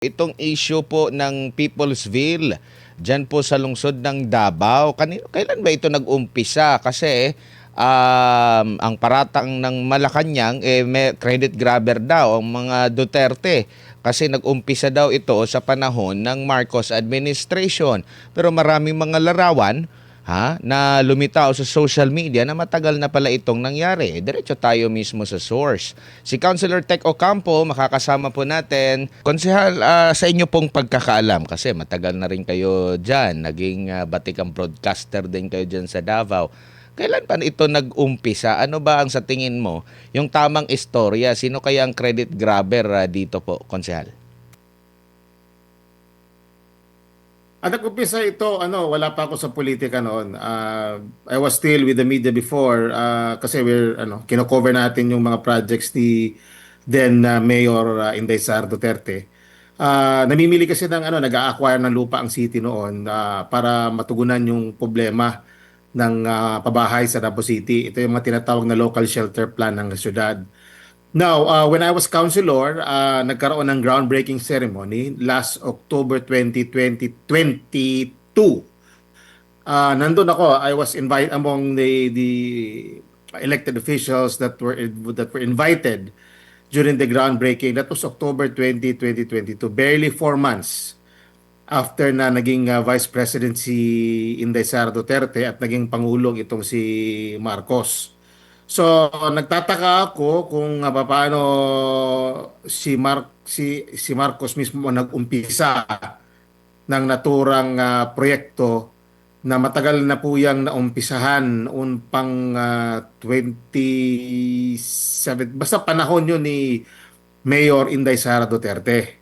Itong issue po ng Peoplesville, dyan po sa lungsod ng Davao, kailan ba ito nag-umpisa? Kasi ang paratang ng Malacanang, may credit grabber daw ang mga Duterte. Kasi nag-umpisa daw ito sa panahon ng Marcos administration. Pero maraming mga larawan na lumitaw sa social media na matagal na pala itong nangyari. Diretso tayo mismo sa source. Si Councilor Tek Ocampo, makakasama po natin. Konsehal, sa inyo pong pagkakaalam, kasi matagal na rin kayo dyan, naging batikang broadcaster din kayo dyan sa Davao. Kailan pa ito nag-umpisa? Ano ba ang sa tingin mo, yung tamang istorya? Sino kaya ang credit grabber dito po, Konsehal? Nag-umpisa ito, wala pa ako sa politika noon. I was still with the media before kasi kino-cover natin yung mga projects ni then Mayor Inday Sara Duterte. Namimili kasi nag-a-acquire ng lupa ang city noon para matugunan yung problema ng pabahay sa Davao City. Ito yung mga tinatawag na local shelter plan ng syudad. Now, when I was councilor, nagkaroon ng groundbreaking ceremony last October 2022. Nandun ako. I was invited among the elected officials that were invited during the groundbreaking. That was October 2022. Barely 4 months after na naging Vice President si Inday Sara Duterte at naging Pangulong itong si Marcos. So, nagtataka ako kung paano si Marcos mismo ang nag-umpisa ng naturang proyekto na matagal na po yang naumpisahan noon pang 27, basta panahon yun ni Mayor Inday Sara Duterte.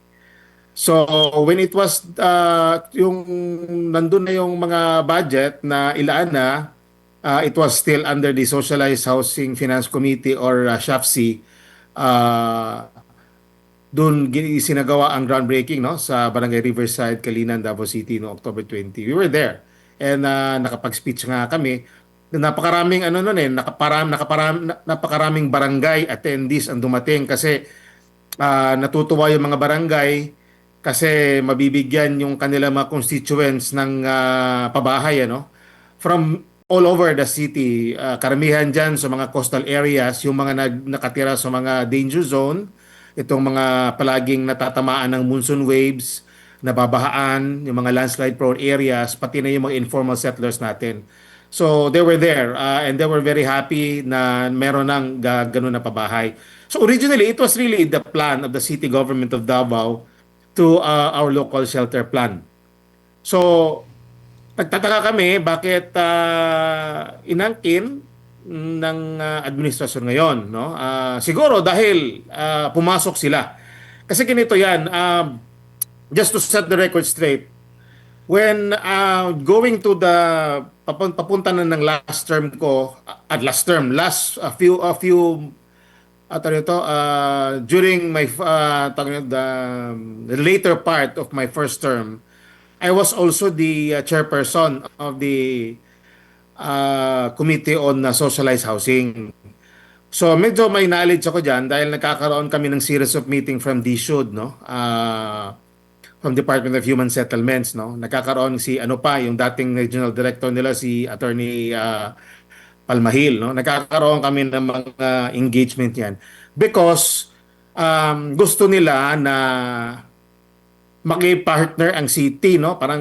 So when it was yung nandun na yung mga budget na ilaan na, it was still under the Socialized Housing Finance Committee or SHFC. Uh, Doon sinagawa ang groundbreaking, no, sa Barangay Riverside, Kalinan, Davao City no October 20. We were there. And nakapag-speech nga kami. Napakaraming napakaraming barangay attendees ang dumating kasi natutuwa yung mga barangay kasi mabibigyan yung kanilang mga constituents ng pabahay, from all over the city. Karamihan dyan sa mga coastal areas, yung mga nakatira sa mga danger zone, itong mga palaging natatamaan ng monsoon waves, nababahaan, yung mga landslide prone areas, pati na yung mga informal settlers natin. So they were there and they were very happy na meron ng ganun na pabahay. So originally, it was really the plan of the city government of Davao to our local shelter plan. So nagtataka kami bakit inangkin ng administrasyon ngayon, no? Siguro dahil pumasok sila. Kasi ganito 'yan, just to set the record straight, when going to the papunta na ng last term ko, at last a few during my the later part of my first term, I was also the chairperson of the Committee on Socialized Housing. So medyo may knowledge ako diyan dahil nagkakaroon kami ng series of meeting from DSUD, no? From Department of Human Settlements, no? Nagkakaroon si yung dating regional director nila, si Attorney Palmahil, no? Nagkakaroon kami ng mga engagement yan because gusto nila na maki-partner ang city, no? Parang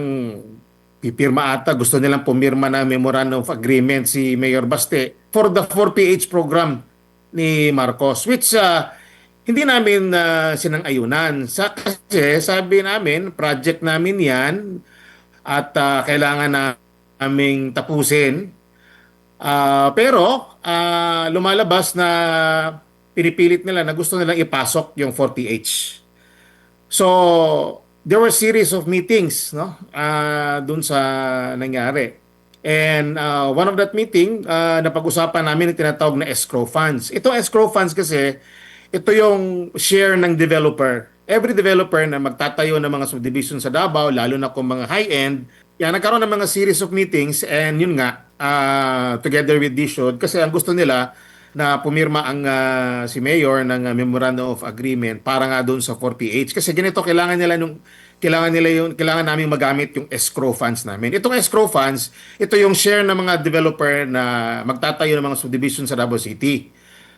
pipirma ata, gusto nilang pumirma na memorandum of agreement si Mayor Baste for the 4PH program ni Marcos, which hindi namin sinang-ayunan. Kasi sabi namin, project namin yan at kailangan naming tapusin. Pero lumalabas na pinipilit nila na gusto nilang ipasok yung 4PH. So, there were series of meetings, no? Dun sa nangyari. And one of that meeting, napag-usapan namin yung tinatawag na escrow funds. Ito escrow funds kasi, ito yung share ng developer. Every developer na magtatayo ng mga subdivision sa Davao, lalo na kung mga high-end, yan, nagkaroon ng mga series of meetings and yun nga, together with DSUD, kasi ang gusto nila, na pumirma ang si Mayor ng Memorandum of Agreement para nga doon sa 4PH. Kasi ganito, kailangan namin magamit yung escrow funds namin. Itong escrow funds, ito yung share ng mga developer na magtatayo ng mga subdivision sa Davao City.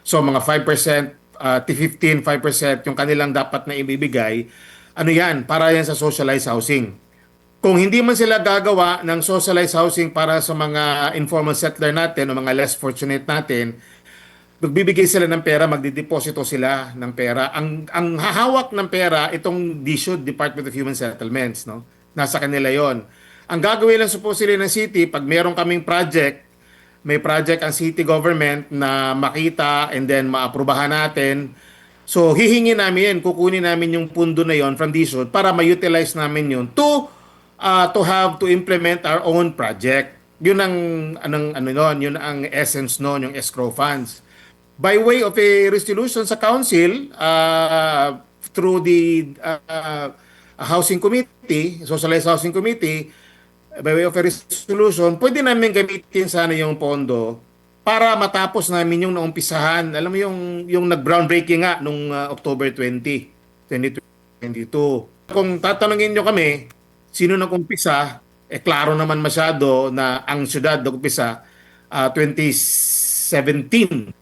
So mga 5%, to 15, 5% yung kanilang dapat na ibibigay. Ano yan? Para yan sa socialized housing. Kung hindi man sila gagawa ng socialized housing para sa mga informal settler natin o mga less fortunate natin, magbibigay sila ng pera, magdideposito sila ng pera. Ang hahawak ng pera, itong DSUD, Department of Human Settlements, no? Nasa kanila yon. Ang gagawin lang supposedly ng city, pag meron kaming project, may project ang city government na makita and then maaprubahan natin. So, hihingi namin yan, kukunin namin yung pundo na yon from DSUD para ma-utilize namin yun to have to implement our own project. Yun ang yun ang essence noon, yung escrow funds. By way of a resolution sa council, through the housing committee, socialized housing committee, by way of a resolution, pwede namin gamitin sana yung pondo para matapos namin yung naumpisahan. Alam mo yung nag-groundbreaking nga nung October 20, 2022. Kung tatanungin nyo kami, sino nag-umpisa, klaro naman masyado na ang syudad nag-umpisa 2017,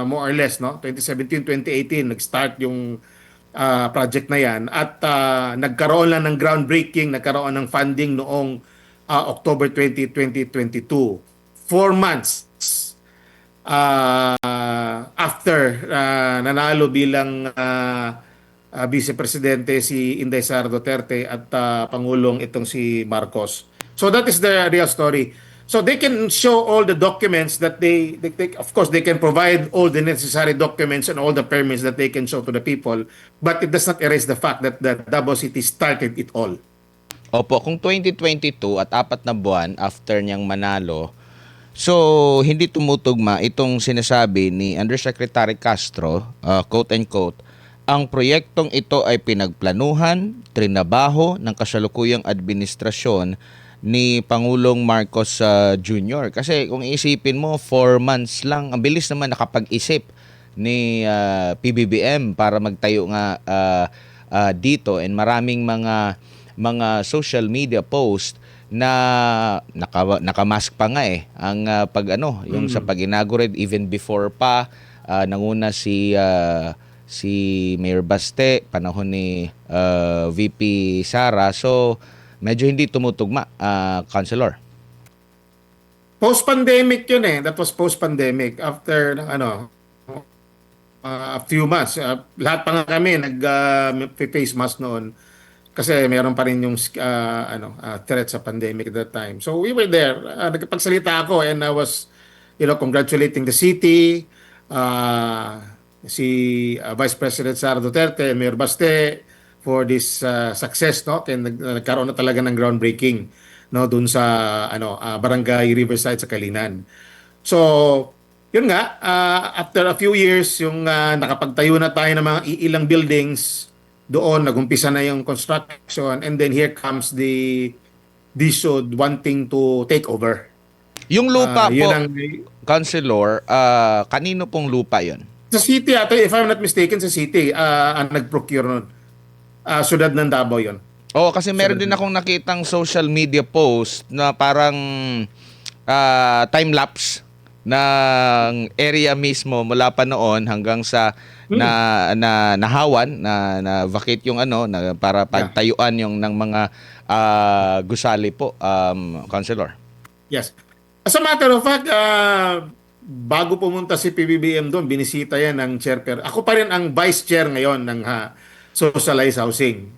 more or less, no? 2017, 2018, nag-start yung project na yan at nagkaroon lang ng groundbreaking, nagkaroon ng funding noong October 20, 2022. 4 months after nanalo bilang Vice Presidente si Inday Sara Duterte at Pangulong itong si Marcos. So that is the real story. So they can show all the documents that of course, they can provide all the necessary documents and all the permits that they can show to the people, but it does not erase the fact that Davao City started it all. Opo, kung 2022 at 4 na buwan after niyang manalo, so hindi tumutugma itong sinasabi ni Undersecretary Castro, quote and quote, ang proyektong ito ay pinagplanuhan, trinabaho ng kasalukuyang administrasyon ni Pangulong Marcos Jr. Kasi kung iisipin mo, 4 months lang, ang bilis naman nakapag-isip ni PBBM para magtayo nga dito, and maraming mga social media post na nakamask pa nga ang yung sa pag-inaugurate, even before pa nanguna si Mayor Baste, panahon ni VP Sara. So medyo hindi tumutugma, Councilor. Post-pandemic yun eh. That was post-pandemic. After a few months. Lahat pa nga kami nag-face mask noon kasi meron pa rin yung threat sa pandemic at that time. So we were there. Nagpagsalita ako and I was congratulating the city, si Vice President Sara Duterte and Mayor Baste for this success, no? Kaya nagkaroon na talaga ng groundbreaking, no, doon sa Barangay Riverside sa Kalinan. So, yun nga, after a few years, yung nakapagtayo na tayo ng mga ilang buildings doon, nagumpisa na yung construction, and then here comes the DSUD wanting to take over. Yung lupa po, yun Councilor, kanino pong lupa yon? Sa city, if I'm not mistaken, sa city, ang nag-procure nun. Syudad ng Davao yon. Oo, kasi meron din akong nakitang social media post na parang time-lapse ng area mismo mula pa noon hanggang sa nahawan, na vacate yung para pagtayuan yung ng mga gusali po, Councilor. Yes. As a matter of fact, bago pumunta si PBBM doon, binisita yan ng chairperson. Ako pa rin ang vice chair ngayon ng socialized housing.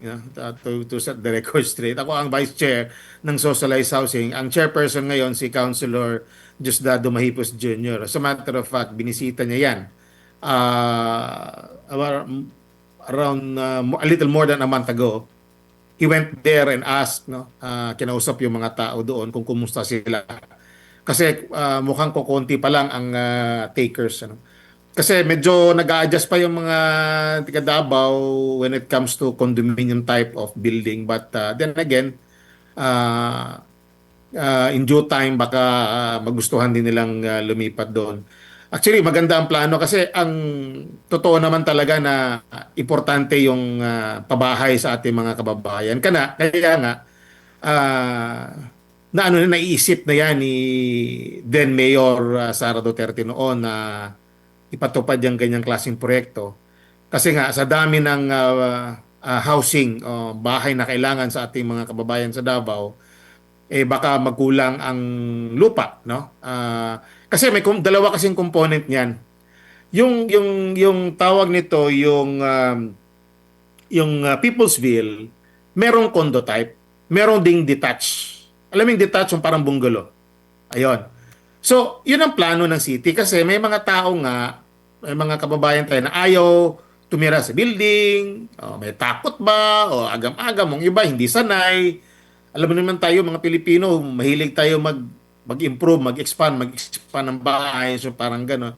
To set the record straight. Ako ang vice chair ng socialized housing. Ang chairperson ngayon si Councilor Diosdado Mahipos Jr. As a matter of fact, binisita niya yan. Around a little more than a month ago. He went there and asked, kinausap yung mga tao doon kung kumusta sila. Kasi mukhang kukunti pa lang ang takers. Kasi medyo nag-a-adjust pa yung mga taga Davao when it comes to condominium type of building. But then again, in due time, baka magustuhan din nilang lumipat doon. Actually, maganda ang plano kasi ang totoo naman talaga na importante yung pabahay sa ating mga kababayan. Kaya nga, ah, na ano na naiisip na yan ni then Mayor Sara Duterte noon na ipatupad yung ganyang klaseng proyekto. Kasi nga, sa dami ng housing o bahay na kailangan sa ating mga kababayan sa Davao, baka magkulang ang lupa, no? Kasi dalawa kasing component niyan. Yung tawag nito, yung Peoplesville, merong condo type, merong ding detached. Alam mo yung detached, yung parang bungalow. Ayun. So, yun ang plano ng city kasi may mga tao nga, may mga kababayan tayo na ayaw tumira sa building, o may takot ba, o agam-agam, ang iba hindi sanay. Alam mo naman tayo, mga Pilipino, mahilig tayo mag-improve, mag-expand ng bahay, so parang gano'n.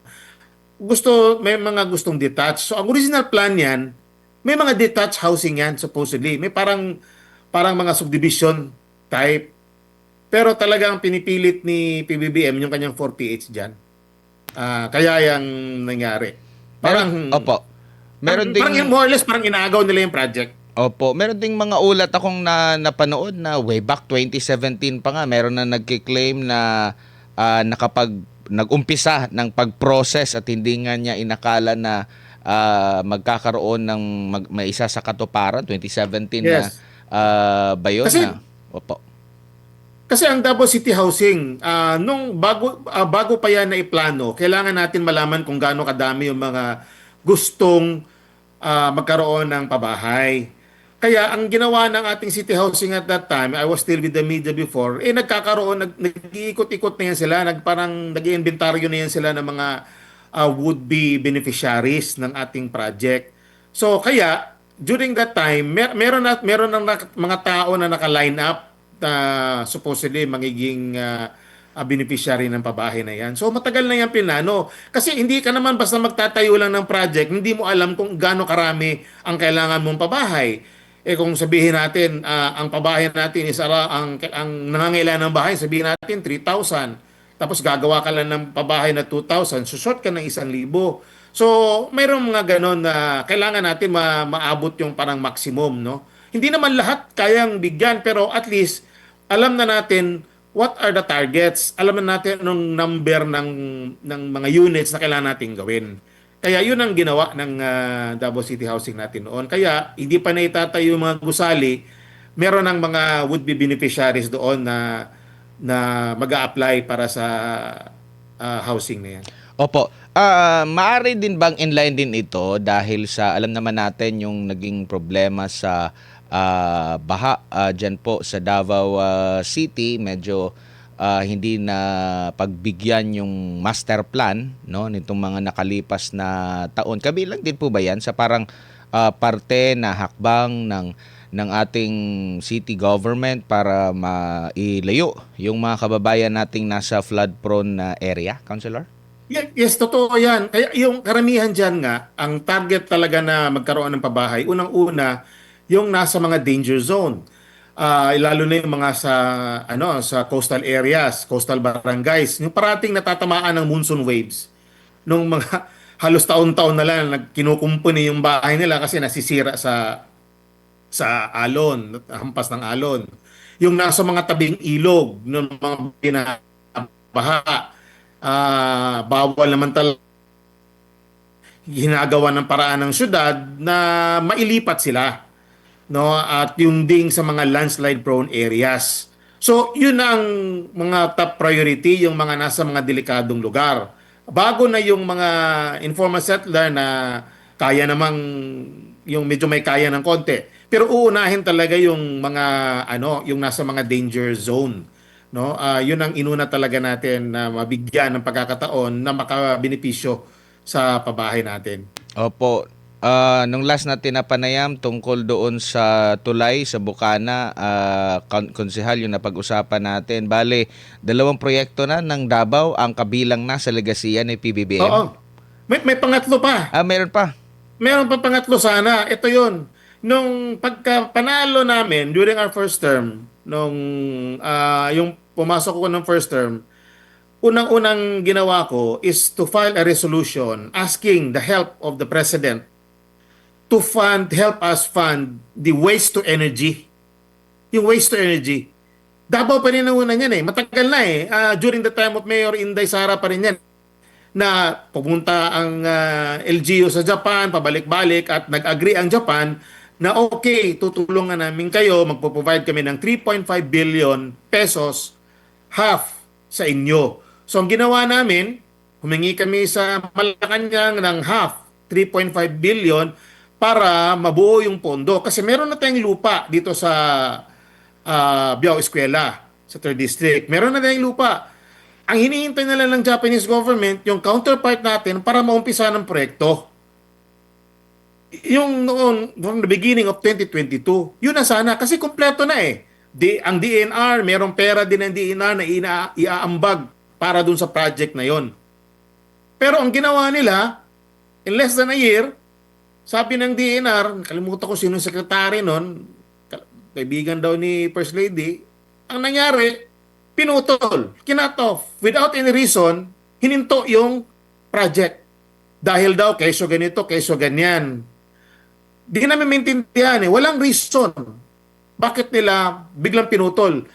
May mga gustong detached. So, ang original plan yan, may mga detached housing yan, supposedly. May parang mga subdivision type. Pero talagang pinipilit ni PBBM yung kanyang 4PH dyan. Kaya yung nangyari. Meron, Parang, opo. Meron parang ding more or less, parang inaagaw nila yung project. Opo, meron ding mga ulat akong napanood na way back 2017 pa nga meron na nagki-claim na nakapag nag-umpisa ng pag-process at hindi nga niya inakala na magkakaroon ng may isa sa katuparan 2017 na Yes. ba yun Kasi na opo. Kasi ang Davao City Housing, nung bago pa yan na iplano, kailangan natin malaman kung gaano kadami yung mga gustong magkaroon ng pabahay. Kaya ang ginawa ng ating City Housing at that time, I was still with the media before, nag-iikot-ikot na yan sila, parang nag-iinventaryo na yan sila ng mga would-be beneficiaries ng ating project. So kaya, during that time, meron ng mga tao na naka-line up na supposedly magiging beneficiary ng pabahay na yan. So matagal na yan pinano. Kasi hindi ka naman basta magtatayo lang ng project, hindi mo alam kung gaano karami ang kailangan mong pabahay. Kung sabihin natin, ang pabahay natin is ang nangangailangan ng bahay, sabihin natin 3,000. Tapos gagawa ka lang ng pabahay na 2,000, susort ka ng 1,000. So, mayroong mga ganon na kailangan natin maabot yung parang maximum, no? Hindi naman lahat kayang bigyan, pero at least alam na natin what are the targets. Alam na natin anong number ng mga units na kailangan natin gawin. Kaya yun ang ginawa ng Davao City Housing natin noon. Kaya hindi pa naitatayo yung mga gusali, meron ng mga would-be beneficiaries doon na mag-a-apply para sa housing na yan. Opo. Maaari din bang inline din ito dahil sa alam naman natin yung naging problema sa baha dyan po sa Davao City, medyo hindi na pagbigyan yung master plan no nitong mga nakalipas na taon. Kabilang din po ba 'yan sa parang parte na hakbang ng ating city government para mailayo yung mga kababayan nating nasa flood prone na area, Councilor? Yes, totoo yan. Kaya yung karamihan dyan nga, ang target talaga na magkaroon ng pabahay, unang-una, yung nasa mga danger zone. Lalo na yung mga sa coastal areas, coastal barangays, yung parating natatamaan ng monsoon waves. Nung mga halos taon-taon na lang kinukumpuni yung bahay nila kasi nasisira sa alon, hampas ng alon. Yung nasa mga tabing ilog, ng mga binabaha, bawal naman talaga ginagawa ng paraan ng syudad na mailipat sila, no, at yung ding sa mga landslide prone areas. So yun ang mga top priority, yung mga nasa mga delikadong lugar, bago na yung mga informal settler na kaya namang yung medyo may kaya ng konti, pero uunahin talaga yung mga yung nasa mga danger zone, no. Yun ang inuna talaga natin na mabigyan ng pagkakataon na makabenepisyo sa pabahay natin. Opo. Nung last natin na panayam tungkol doon sa tulay sa Bukana, konsehal yung napag-usapan natin. Bale, dalawang proyekto na ng Davao ang kabilang na sa legasiya ni PBBM. Oo, may pangatlo pa. Meron pa. Meron pa pangatlo sana. Ito yun. Nung pagka panalo namin during our first term, yung pumasok ko ng first term, unang-unang ginawa ko is to file a resolution asking the help of the President to help us fund the waste to energy. Yung waste to energy. Davao pa rin ang una niyan eh. Matagal na eh. During the time of Mayor Inday Sara pa rin yan na pumunta ang LGU sa Japan, pabalik-balik at nag-agree ang Japan na okay, tutulungan namin kayo, magpo-provide kami ng 3.5 billion pesos, half sa inyo. So ang ginawa namin, humingi kami sa Malacanang ng half, 3.5 billion para mabuo yung pondo. Kasi meron na tayong lupa dito sa Biao Eskwela, sa 3rd District. Meron na tayong lupa. Ang hinihintay na lang ng Japanese government, yung counterpart natin para maumpisa ng proyekto. Yung noon, from the beginning of 2022, yun na sana. Kasi kompleto na eh. Ang DNR, merong pera din ng DNR na iaambag para dun sa project na yon. Pero ang ginawa nila, in less than a year, sabi ng DNR, kalimutan ko sino yung sekretary nun, kaibigan daw ni First Lady, ang nangyari, pinutol, kinut off, without any reason, hininto yung project. Dahil daw, keso ganito, keso ganyan. Di namin maintindihan eh. Walang reason. Bakit nila biglang pinutol?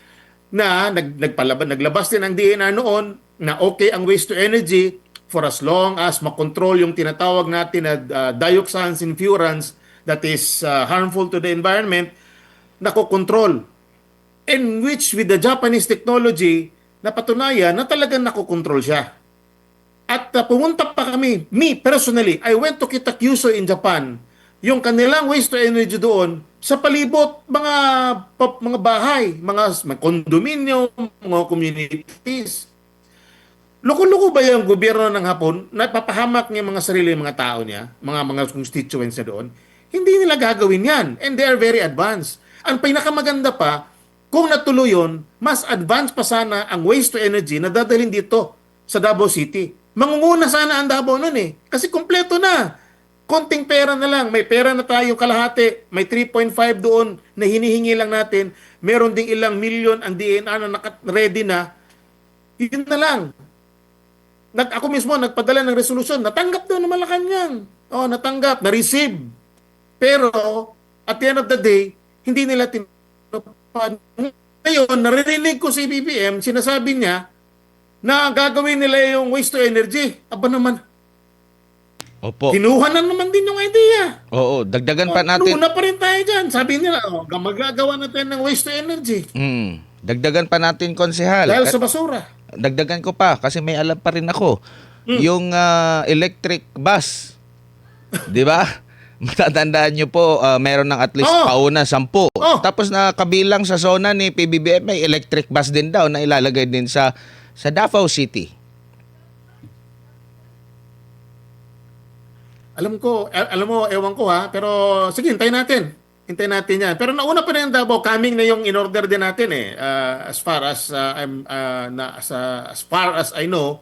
Na naglabas din ang DNR noon na okay ang waste to energy for as long as makontrol yung tinatawag natin na dioxins and furans that is harmful to the environment, nakokontrol. In which with the Japanese technology, napatunayan na talagang nakokontrol siya. At pumunta pa kami, me personally, I went to Kitakyushu in Japan. Yung kanilang waste to energy doon, sa palibot, mga bahay, mga condominium, mga communities. Loko-loko ba yung gobyerno ng Hapon na papahamak niya mga sarili mga tao niya, mga constituents niya doon? Hindi nila gagawin yan. And they are very advanced. Ang pinakamaganda pa, kung natuloy yun, mas advanced pa sana ang waste to energy na dadalhin dito sa Davao City. Mangunguna sana ang Davao nun eh. Kasi kompleto na. Konting pera na lang. May pera na tayong kalahati. May 3.5 doon na hinihingi lang natin. Meron ding ilang milyon ang DNR na ready na. Yun na lang. Ako mismo nagpadala ng resolusyon. Natanggap doon ng Malacanang. Natanggap. Na-receive. Pero, at the end of the day, hindi nila tinupad. Ngayon, naririnig ko si BBM, sinasabi niya na gagawin nila yung waste to energy. Aba naman, Opo. kinuha na naman din yung idea. Oo, dagdagan pa natin. Luna pa rin tayo dyan. Sabi nila, magagawa natin ng waste to energy. Dagdagan pa natin, konsehal. Dahil sa basura. Dagdagan ko pa kasi may alam pa rin ako. Yung electric bus. 'Di ba? Matatandaan nyo po, meron ng at least pauna 10. Tapos na kabilang sa zona ni PBBM, may electric bus din daw na ilalagay din sa Davao City. Alam mo, ewan ko ha, pero sige, hintayin natin. Hintayin natin yan. Pero nauna pa rin ang Davao, coming na yung in-order din natin eh. As far as as far as I know,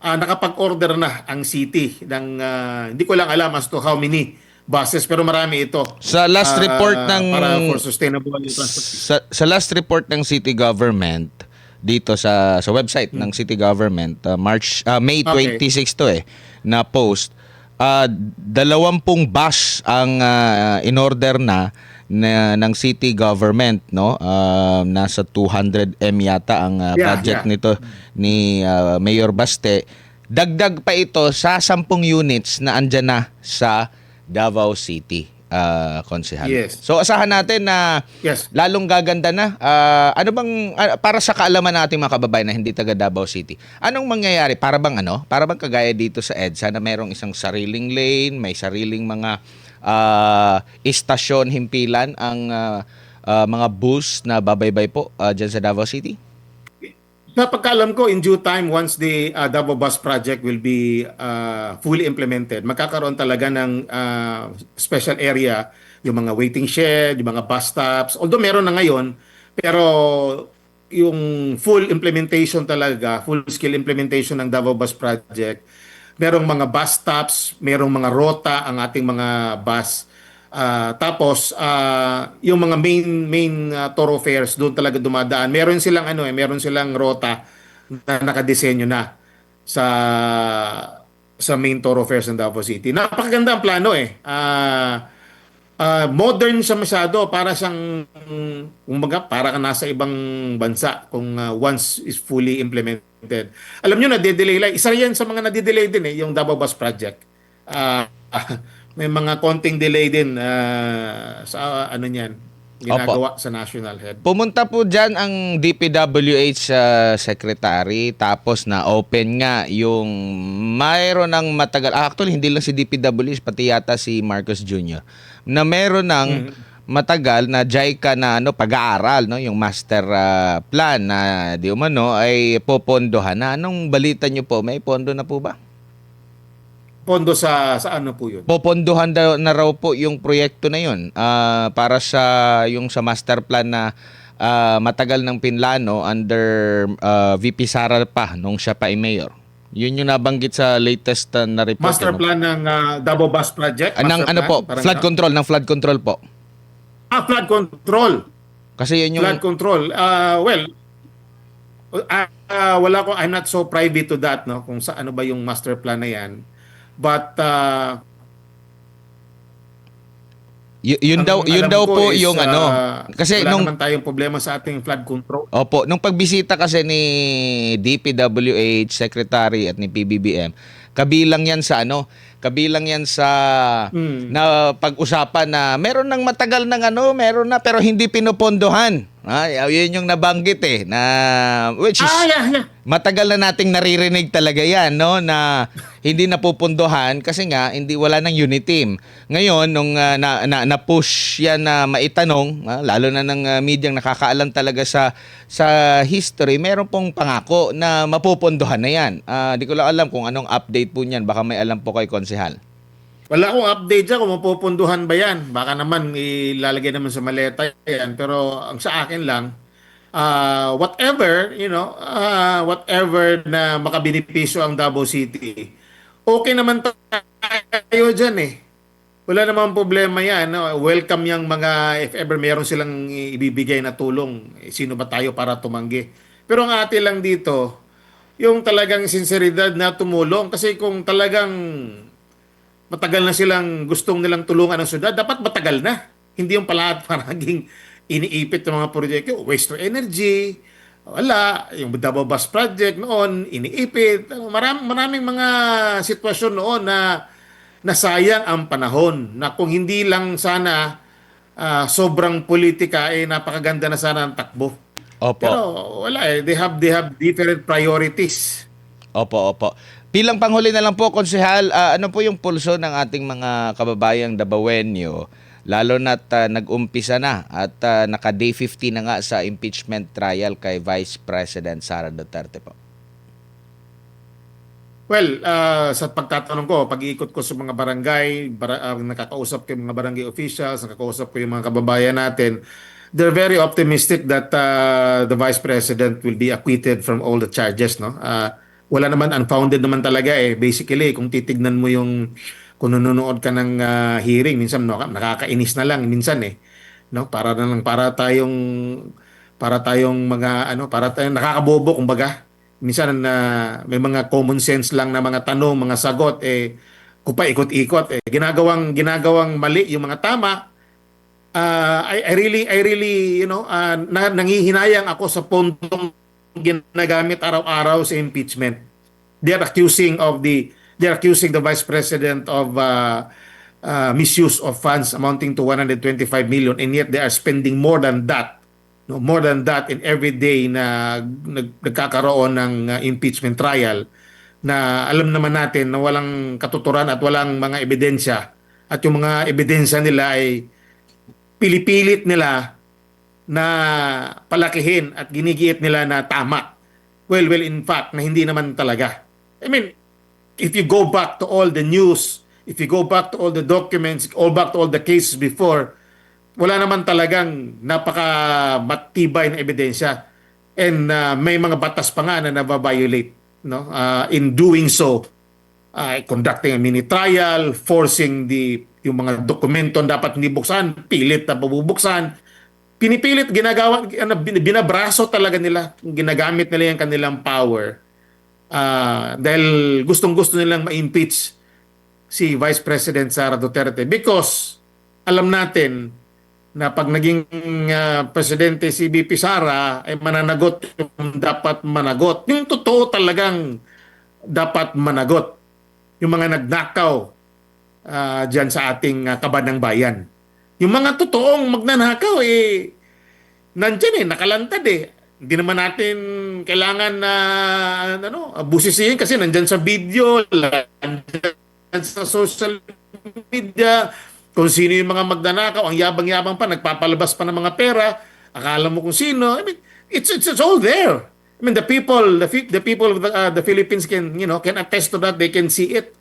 nakapag-order na ang city ng hindi ko lang alam as to how many buses, pero marami ito. Sa last report ng para for sustainable transportation. sa last report ng city government dito sa website ng city government, May 26 to na post. 20 bus ang in-order na ng city government, no? Nasa 200 M yata ang budget nito ni Mayor Baste. Dagdag pa ito sa 10 units na andyan na sa Davao City, konsehal. Yes. So asahan natin na lalong gaganda na. Ano bang para sa kaalaman natin mga kababayan na hindi taga Davao City, anong mangyayari? Para bang kagaya dito sa EDSA na merong isang sariling lane, may sariling mga istasyon himpilan ang mga bus na babaybay po dyan sa Davao City? Sa pagkaalam ko, in due time, once the Davao Bus Project will be fully implemented, magkakaroon talaga ng special area, yung mga waiting shed, yung mga bus stops. Although meron na ngayon, pero yung full implementation talaga, full-scale implementation ng Davao Bus Project, merong mga bus stops, merong mga rota ang ating mga bus. Tapos yung mga main thoroughfares doon talaga dumadaan. Meron silang rota na nakadesenyo na sa main thoroughfares ng Davao City. Napakaganda ang plano eh. Modern siya masyado, para siyang kumbaga para ka nasa ibang bansa kung once is fully implemented. Alam niyo na delay lang. Isa yan sa mga nadidelay din eh, yung Davao Bus Project. Ah, may mga konting delay din sa ano niyan, Opo. ginagawa sa national head. Pumunta po dyan ang DPWH secretary, tapos na open nga yung mayroon ng matagal, actually hindi lang si DPWH, pati yata si Marcos Jr., na meron ng matagal na JICA na pag-aaral, no, yung master plan na di umano ay popondohan na. Anong balita nyo po? May pondo na po ba? Pondo sa ano po yun? Popondohan na raw po yung proyekto na yun para sa yung sa master plan na matagal ng pinlano under VP Sara pa nung siya pa ay mayor. Yun yung nabanggit sa latest na report. Master plan ng Davao Bus Project? Ng Master ano plan? po, Parang flood control, ng flood control po. flood control. Kasi yun yung Flood control. Wala ko, I'm not so privy to that, no, kung sa ano ba yung master plan na yan. But yun ang yun alam daw ko po is, yung ano. Kasi wala nung naman tayong problema sa ating flood control. Opo, nung pagbisita kasi ni DPWH Secretary at ni PBBM, kabilang yan sa kabilang yan sa na pag-usapan na meron ng matagal ng meron na pero hindi pinupondohan. Yun yung nabanggit na which is Yeah. matagal na nating naririnig talaga yan, no, na hindi napupundohan kasi nga wala nang unit team. Ngayon nung na-push yan na maitanong, lalo na ng medyang nakakaalam talaga sa history, meron pong pangako na mapupundohan na yan. Di ko lang alam kung anong update po niyan, baka may alam po kay Konsehal. Wala akong update dyan kung mapupunduhan ba yan. Baka naman ilalagay naman sa maleta yan. Pero ang sa akin lang, whatever, whatever na makabenepisyo ang Davao City, okay naman tayo dyan eh. Wala namang problema yan. No? Welcome yung mga, if ever meron silang ibibigay na tulong, sino ba tayo para tumanggi. Pero ang ate lang dito, yung talagang sinseridad na tumulong. Kasi kung talagang matagal na silang gustong nilang tulungan ng syudad, dapat matagal na. Hindi yung paraging iniipit ng mga proyekto, waste of energy, wala, yung Davao Bus Project noon, iniipit. Maraming mga sitwasyon noon na nasayang ang panahon, na kung hindi lang sana sobrang politika, napakaganda na sana ang takbo. Opo. Pero wala they have different priorities. Opo. Bilang panghuli na lang po, Konsehal, ano po yung pulso ng ating mga kababayang Dabawenyo, lalo na't nag-umpisa na at naka-day 50 na nga sa impeachment trial kay Vice President Sara Duterte po? Well, sa pagtatanong ko, pag-iikot ko sa mga barangay, nakakausap ko yung mga barangay officials, nakakausap ko yung mga kababayan natin, they're very optimistic that the Vice President will be acquitted from all the charges, no? Wala naman, unfounded naman talaga eh. Basically, kung titignan mo kung nanonood ka ng hearing, minsan nakakainis na lang minsan eh. No? Para tayong mga para tayong nakakabobo kumbaga. Minsan may mga common sense lang na mga tanong, mga sagot kung pa ikot-ikot ginagawang mali yung mga tama. I really nangihinayang ako sa puntong ginagamit araw-araw sa impeachment. They're accusing the Vice President of misuse of funds amounting to 125 million, and yet they are spending more than that. No, more than that in every day na nagkakaroon ng impeachment trial, na alam naman natin na walang katuturan at walang mga ebidensya, at yung mga ebidensya nila ay pilipilit nila na palakihin at ginigiit nila na tama. Well, in fact, na hindi naman talaga. I mean, if you go back to all the news, if you go back to all the documents, all back to all the cases before, wala naman talagang napaka-matibay na ebidensya. And may mga batas pa nga na nababiolate, no? In doing so, conducting a mini trial, forcing yung mga dokumento dapat hindi buksan, pilit na pabubuksan. pinipilit, ginagawa, binabraso talaga nila, ginagamit nila yung kanilang power dahil gustong-gusto nilang ma-impeach si Vice President Sara Duterte because alam natin na pag naging presidente si VP Sara ay mananagot yung dapat managot. Yung totoo talagang dapat managot. Yung mga nagnakaw dyan sa ating kaban ng bayan. Yung mga totoong magnanakaw nandyan nakalantad Hindi naman natin kailangan na busisihin kasi nandyan sa video, nandyan sa social media, kung sino yung mga magnanakaw, ang yabang-yabang pa, nagpapalabas pa ng mga pera, akala mo kung sino. I mean, it's all there. I mean, the people of the Philippines can attest to that, they can see it.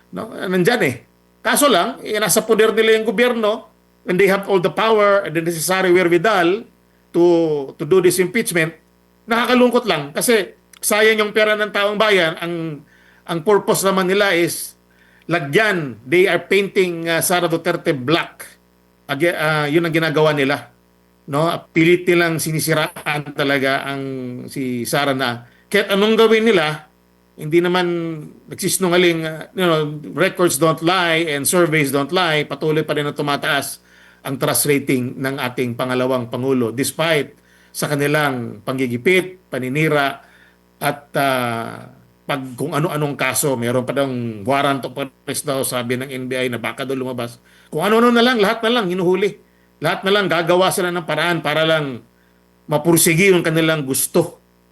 No? Nandyan Kaso lang, nasa poder nila yung gobyerno, and they have all the power and the necessary wherewithal to do this impeachment. Nakakalungkot lang kasi sayang yung pera ng taong bayan. Ang purpose naman nila is lagyan, they are painting Sara Duterte black. Yun ang ginagawa nila. No? Pilit nilang sinisiraan talaga si Sara na kahit anong gawin nila, hindi naman nagsisinungaling, records don't lie and surveys don't lie, patuloy pa rin na tumataas ang trust rating ng ating pangalawang Pangulo despite sa kanilang panggigipit, paninira at pag kung ano-anong kaso, mayroon pa daw warrant of arrest daw sabi ng NBI na baka daw lumabas. Kung ano-ano na lang, lahat na lang hinuhuli. Lahat na lang gagawa sila ng paraan para lang mapursigi yung kanilang gusto.